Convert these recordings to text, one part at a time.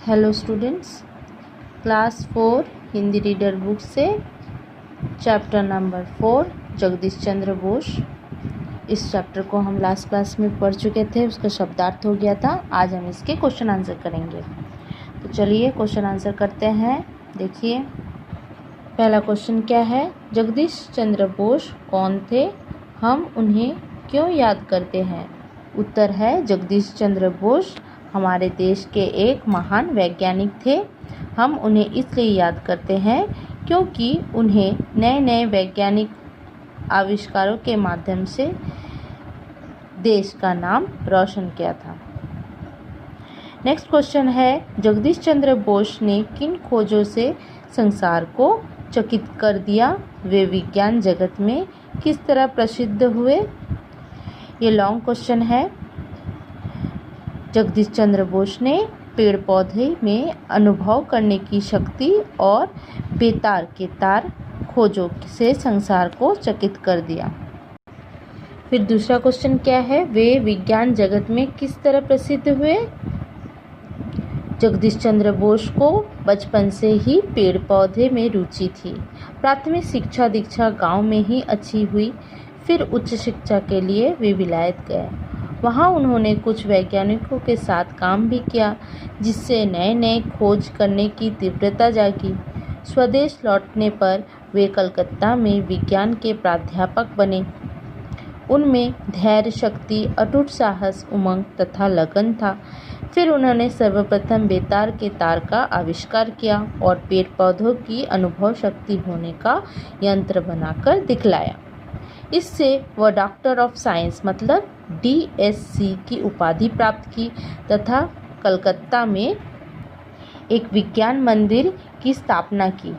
Hello students, class 4 Hindi reader book से chapter number 4 Jagdish Chandra Bose. इस chapter को हम लास्ट क्लास में पढ़ चुके थे, उसका शब्दार्थ हो गया था। आज हम इसके क्वेश्चन आंसर करेंगे। तो चलिए क्वेश्चन आंसर करते हैं। देखिए पहला क्वेश्चन क्या है, जगदीश चंद्र बोस कौन थे, हम उन्हें क्यों याद करते हैं। उत्तर है जगदीश चंद्र बोस हमारे देश के एक महान वैज्ञानिक थे। हम उन्हें इसलिए याद करते हैं क्योंकि उन्हें नए नए वैज्ञानिक आविष्कारों के माध्यम से देश का नाम रोशन किया था। नेक्स्ट क्वेश्चन है, जगदीश चंद्र बोस ने किन खोजों से संसार को चकित कर दिया, वे विज्ञान जगत में किस तरह प्रसिद्ध हुए। ये लॉन्ग क्वेश्चन है। जगदीश चंद्र बोस ने पेड़ पौधे में अनुभव करने की शक्ति और बेतार के तार खोजों से संसार को चकित कर दिया। फिर दूसरा क्वेश्चन क्या है, वे विज्ञान जगत में किस तरह प्रसिद्ध हुए। जगदीश चंद्र बोस को बचपन से ही पेड़ पौधे में रुचि थी। प्राथमिक शिक्षा दीक्षा गांव में ही अच्छी हुई। फिर उच्च शिक्षा के लिए वे विलायत गए। वहाँ उन्होंने कुछ वैज्ञानिकों के साथ काम भी किया, जिससे नए नए खोज करने की तीव्रता जागी। स्वदेश लौटने पर वे कलकत्ता में विज्ञान के प्राध्यापक बने। उनमें धैर्य शक्ति, अटूट साहस, उमंग तथा लगन था। फिर उन्होंने सर्वप्रथम बेतार के तार का आविष्कार किया और पेड़ पौधों की अनुभव शक्ति होने का यंत्र बनाकर दिखलाया। इससे वह डॉक्टर ऑफ साइंस मतलब DSc की उपाधि प्राप्त की तथा कलकत्ता में एक विज्ञान मंदिर की स्थापना की।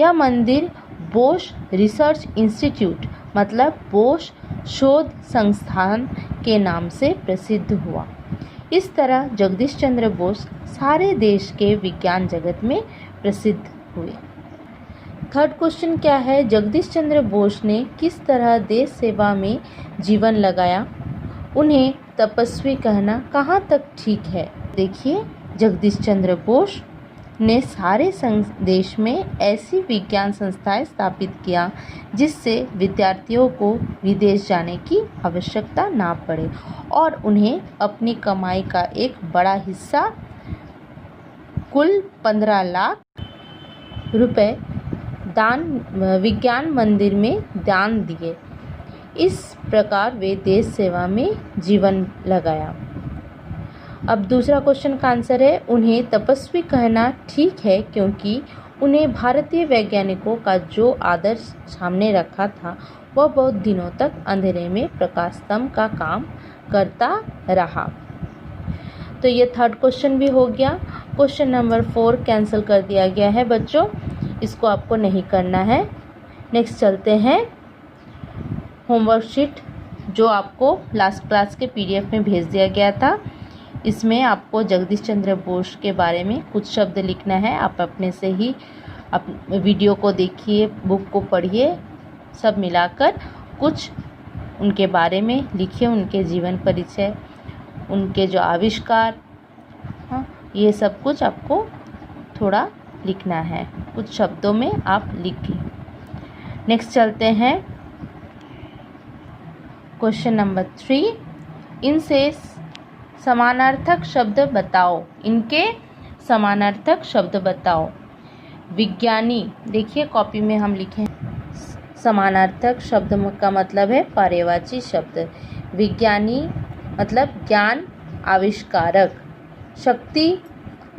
यह मंदिर बोस रिसर्च इंस्टीट्यूट मतलब बोस शोध संस्थान के नाम से प्रसिद्ध हुआ। इस तरह जगदीश चंद्र बोस सारे देश के विज्ञान जगत में प्रसिद्ध हुए। थर्ड क्वेश्चन क्या है, जगदीश चंद्र बोस ने किस तरह देश सेवा में जीवन लगाया, उन्हें तपस्वी कहना कहाँ तक ठीक है। देखिए जगदीश चंद्र बोस ने सारे देश में ऐसी विज्ञान संस्थाएं स्थापित किया जिससे विद्यार्थियों को विदेश जाने की आवश्यकता ना पड़े और उन्हें अपनी कमाई का एक बड़ा हिस्सा कुल 15 लाख रुपए दान विज्ञान मंदिर में दान दिए। इस प्रकार वे देश सेवा में जीवन लगाया। अब दूसरा क्वेश्चन का आंसर है, उन्हें तपस्वी कहना ठीक है क्योंकि उन्हें भारतीय वैज्ञानिकों का जो आदर्श सामने रखा था वह बहुत दिनों तक अंधेरे में प्रकाश स्तंभ का काम करता रहा। तो ये थर्ड क्वेश्चन भी हो गया। क्वेश्चन नंबर 4 कैंसिल कर दिया गया है बच्चों, इसको आपको नहीं करना है। नेक्स्ट चलते हैं, होमवर्क शीट जो आपको लास्ट क्लास के PDF में भेज दिया गया था। इसमें आपको जगदीश चंद्र बोस के बारे में कुछ शब्द लिखना है। आप अपने से ही वीडियो को देखिए, बुक को पढ़िए, सब मिलाकर कुछ उनके बारे में लिखिए, उनके जीवन परिचय, उनके जो आविष्कार, हाँ ये सब कुछ आपको थोड़ा लिखना है, कुछ शब्दों में आप लिखें। नेक्स्ट चलते हैं, क्वेश्चन नंबर 3, इनसे समानार्थक शब्द बताओ। इनके समानार्थक शब्द बताओ। विज्ञानी, देखिए कॉपी में हम लिखें, समानार्थक शब्द का मतलब है पर्यायवाची शब्द। विज्ञानी मतलब ज्ञान, आविष्कारक। शक्ति,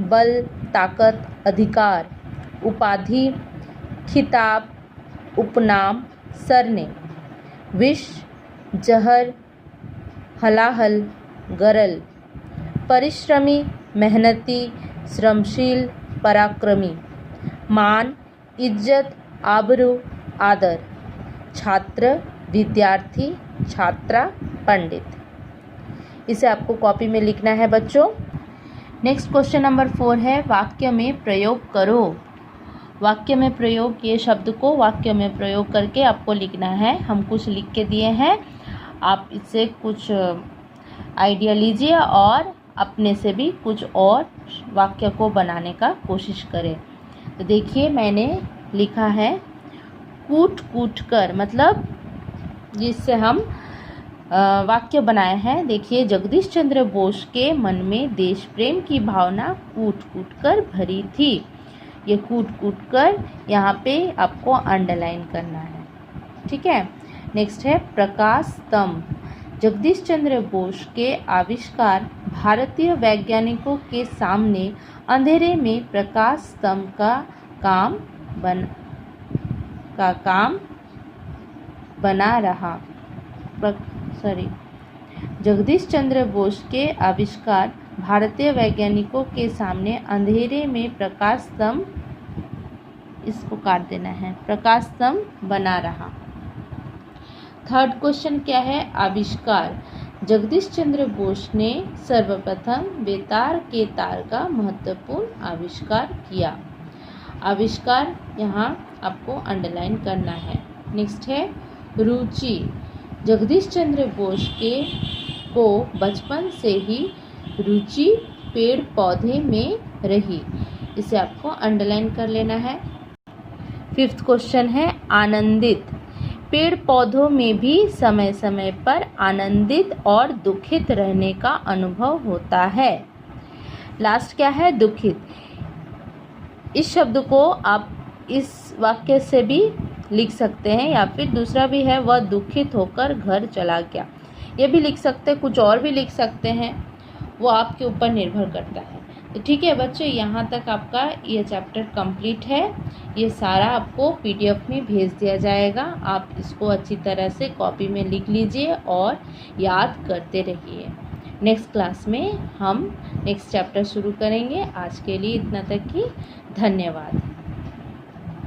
बल, ताकत, अधिकार। उपाधि, खिताब, उपनाम, सरनेम। विष, जहर, हलाहल, गरल। परिश्रमी, मेहनती, श्रमशील, पराक्रमी। मान, इज्जत, आबरू, आदर। छात्र, विद्यार्थी, छात्रा, पंडित। इसे आपको कॉपी में लिखना है बच्चों। नेक्स्ट क्वेश्चन नंबर 4 है, वाक्य में प्रयोग करो। वाक्य में प्रयोग, ये शब्द को वाक्य में प्रयोग करके आपको लिखना है। हम कुछ लिख के दिए हैं, आप इससे कुछ आइडिया लीजिए और अपने से भी कुछ और वाक्य को बनाने का कोशिश करें। तो देखिए मैंने लिखा है कूट कूट कर, मतलब जिससे हम वाक्य बनाए हैं। देखिए, जगदीश चंद्र बोस के मन में देश प्रेम की भावना कूट कूट कर भरी थी। ये कूट कूट कर यहाँ पे आपको अंडरलाइन करना है, ठीक है। नेक्स्ट है प्रकाश स्तंभ। जगदीश चंद्र बोस के आविष्कार भारतीय वैज्ञानिकों के सामने अंधेरे में प्रकाश स्तंभ का काम बना रहा। जगदीश चंद्र बोस के आविष्कार भारतीय वैज्ञानिकों के सामने अंधेरे में प्रकाश स्तंभ, इसको काट देना है, प्रकाश स्तंभ बना रहा। थर्ड क्वेश्चन क्या है? आविष्कार। जगदीश चंद्र बोस ने सर्वप्रथम बेतार के तार का महत्वपूर्ण आविष्कार किया। आविष्कार यहाँ आपको अंडरलाइन करना है। नेक्स्ट है रुचि। जगदीश चंद्र बोस को बचपन से ही रुचि पेड़ पौधे में रही। इसे आपको अंडरलाइन कर लेना है। फिफ्थ क्वेश्चन है आनंदित। पेड़ पौधों में भी समय समय पर आनंदित और दुखित रहने का अनुभव होता है। लास्ट क्या है? दुखित। इस शब्द को आप इस वाक्य से भी लिख सकते हैं, या फिर दूसरा भी है, वह दुखित होकर घर चला गया। ये भी लिख सकते हैं, कुछ और भी लिख सकते हैं, वो आपके ऊपर निर्भर करता है। तो ठीक है बच्चों, यहाँ तक आपका ये चैप्टर कंप्लीट है। ये सारा आपको PDF में भेज दिया जाएगा। आप इसको अच्छी तरह से कॉपी में लिख लीजिए और याद करते रहिए। नेक्स्ट क्लास में हम नेक्स्ट चैप्टर शुरू करेंगे। आज के लिए इतना तक ही। धन्यवाद।